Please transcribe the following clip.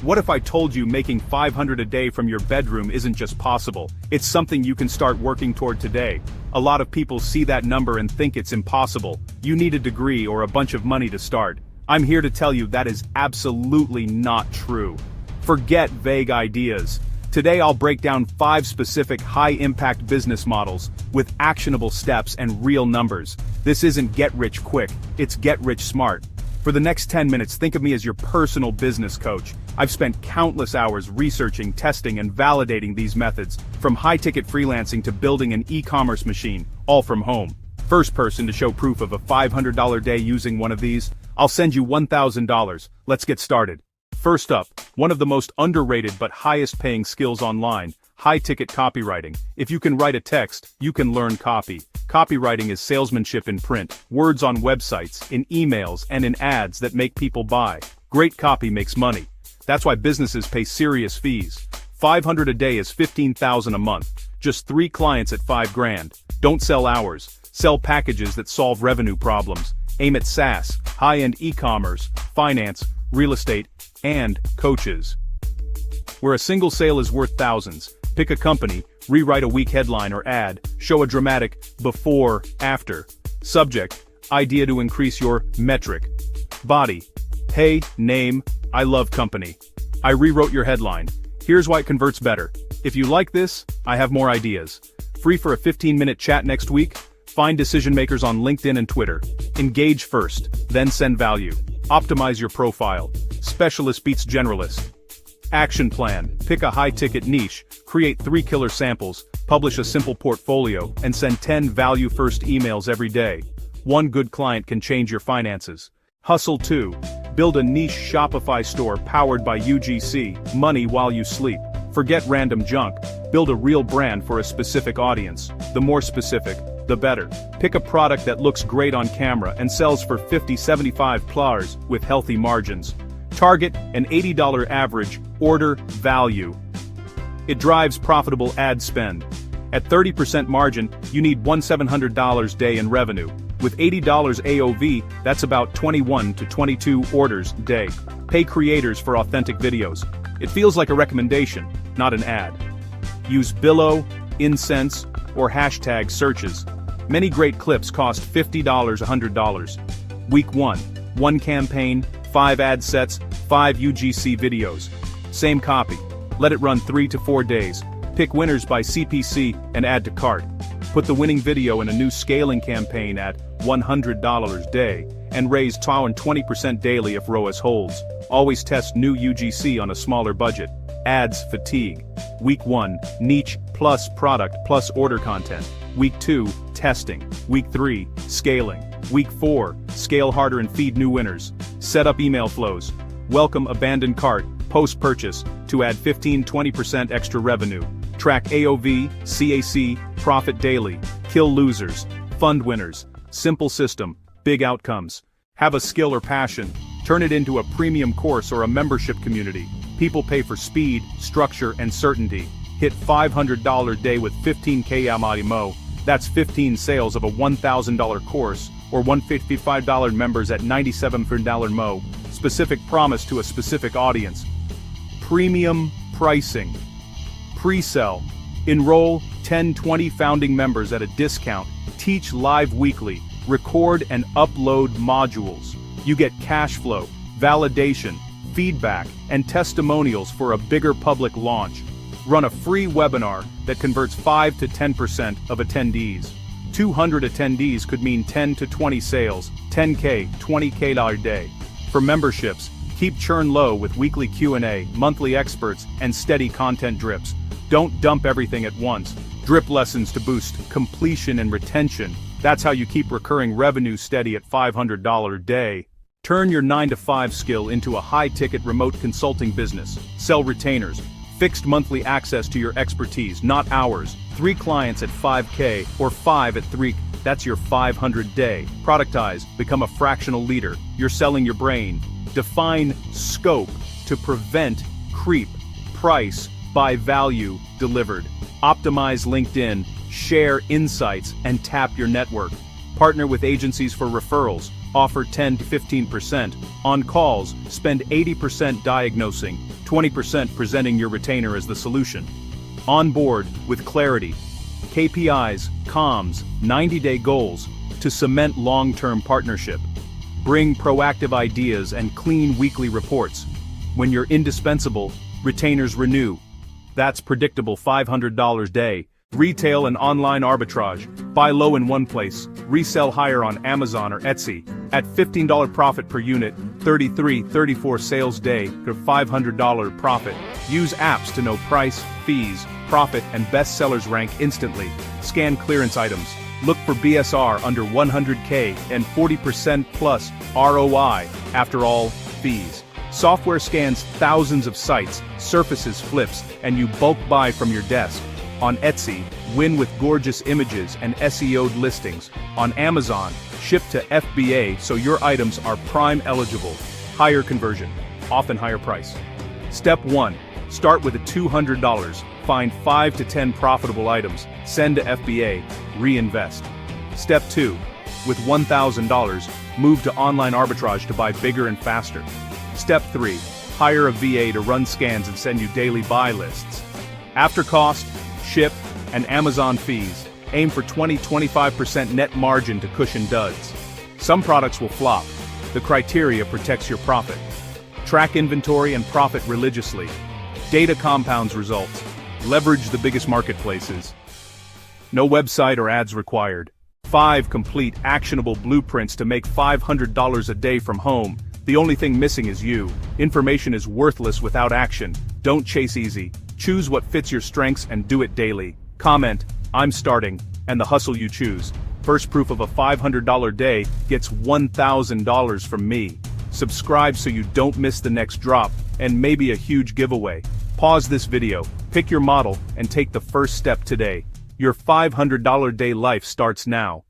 What if I told you making $500 a day from your bedroom isn't just possible, it's something you can start working toward today? A lot of people see that number and think it's impossible. You need a degree or a bunch of money to start. I'm here to tell you that is absolutely not true. Forget vague ideas. Today I'll break down 5 specific high-impact business models with actionable steps and real numbers. This isn't get rich quick, it's get rich smart. For the next 10 minutes, think of me as your personal business coach. I've spent countless hours researching, testing, and validating these methods, from high-ticket freelancing to building an e-commerce machine, all from home. First person to show proof of a $500 day using one of these, I'll send you $1,000. Let's get started. First up, one of the most underrated but highest-paying skills online, high-ticket copywriting. If you can write a text, you can learn copy. Copywriting is salesmanship in print, words on websites, in emails, and in ads that make people buy. Great copy makes money. That's why businesses pay serious fees. $500 a day is $15,000 a month. Just 3 clients at $5,000. Don't sell hours. Sell packages that solve revenue problems. Aim at SaaS, high-end e-commerce, finance, real estate, and coaches. Where a single sale is worth thousands. Pick a company, rewrite a weak headline or ad, show a dramatic before, after. Subject, idea to increase your metric. Body, hey, name, I love company. I rewrote your headline. Here's why it converts better. If you like this, I have more ideas. Free for a 15-minute chat next week? Find decision makers on LinkedIn and Twitter. Engage first, then send value. Optimize your profile. Specialist beats generalist. Action plan. Pick a high-ticket niche, create 3 killer samples, publish a simple portfolio, and send 10 value-first emails every day. 1 good client can change your finances. Hustle 2. Build a niche Shopify store powered by UGC, money while you sleep. Forget random junk. Build a real brand for a specific audience. The more specific, the better. Pick a product that looks great on camera and sells for $50-$75 with healthy margins. Target an $80 average order value. It drives profitable ad spend. At 30% margin, you need $1,700 day in revenue. With $80 AOV, that's about 21 to 22 orders a day. Pay creators for authentic videos. It feels like a recommendation, not an ad. Use Billo, Incense, or hashtag searches. Many great clips cost $50, $100. Week 1. 1 campaign, 5 ad sets, 5 UGC videos. Same copy. Let it run 3 to 4 days. Pick winners by CPC and add to cart. Put the winning video in a new scaling campaign at $100 a day, and raise 20% daily if ROAS holds. Always test new UGC on a smaller budget. Ads fatigue. Week 1, niche plus product plus order content. Week 2, testing. Week 3, scaling. Week 4, scale harder and feed new winners. Set up email flows. Welcome abandoned cart, post-purchase, to add 15-20% extra revenue. Track AOV, CAC, profit daily. Kill losers. Fund winners. Simple system, big outcomes. Have a skill or passion. Turn it into a premium course or a membership community. People pay for speed, structure, and certainty. Hit $500 day with 15K Amadimo. That's 15 sales of a $1,000 course, or $155 members at $97 Mo. Specific promise to a specific audience. Premium pricing. Pre-sell. Enroll 10-20 founding members at a discount. Teach live weekly. Record and upload modules. You get cash flow, validation, feedback, and testimonials for a bigger public launch. Run a free webinar that converts 5 to 10% of attendees. 200 attendees could mean 10 to 20 sales, 10K, $20K a day. For memberships, keep churn low with weekly Q&A, monthly experts, and steady content drips. Don't dump everything at once. Drip lessons to boost completion and retention. That's how you keep recurring revenue steady at $500 a day. Turn your 9-to-5 skill into a high-ticket remote consulting business. Sell retainers. Fixed monthly access to your expertise, not hours. 3 clients at $5K or 5 at 3. That's your $500 day. Productize. Become a fractional leader. You're selling your brain. Define scope to prevent creep. Price by value delivered. Optimize LinkedIn. Share insights and tap your network. Partner with agencies for referrals. Offer 10 to 15%. On calls, spend 80% diagnosing. 20% presenting your retainer as the solution. On board with clarity. KPIs, comms, 90-day goals to cement long-term partnership. Bring proactive ideas and clean weekly reports. When you're indispensable, retainers renew. That's predictable $500 day. Retail and online arbitrage. Buy low in one place, resell higher on Amazon or Etsy. At $15 profit per unit, 34 sales day for $500 profit. Use apps to know price, fees, profit, and best sellers rank instantly. Scan clearance items. Look for BSR under 100K and 40% plus ROI. After all, fees. Software scans thousands of sites, surfaces flips, and you bulk buy from your desk. On Etsy, win with gorgeous images and SEO'd listings. On Amazon, ship to FBA so your items are Prime eligible. Higher conversion, often higher price. Step 1. Start with $200. Find 5 to 10 profitable items. Send to FBA. Reinvest. Step 2. With $1,000, move to online arbitrage to buy bigger and faster. Step 3. Hire a VA to run scans and send you daily buy lists. After cost, ship, and Amazon fees, aim for 20-25% net margin to cushion duds. Some products will flop. The criteria protects your profit. Track inventory and profit religiously. Data compounds results. Leverage the biggest marketplaces. No website or ads required. 5 complete, actionable blueprints to make $500 a day from home. The only thing missing is you. Information is worthless without action. Don't chase easy. Choose what fits your strengths and do it daily. Comment, I'm starting, and the hustle you choose. First proof of a $500 day gets $1,000 from me. Subscribe so you don't miss the next drop, and maybe a huge giveaway. Pause this video, pick your model, and take the first step today. Your $500 day life starts now.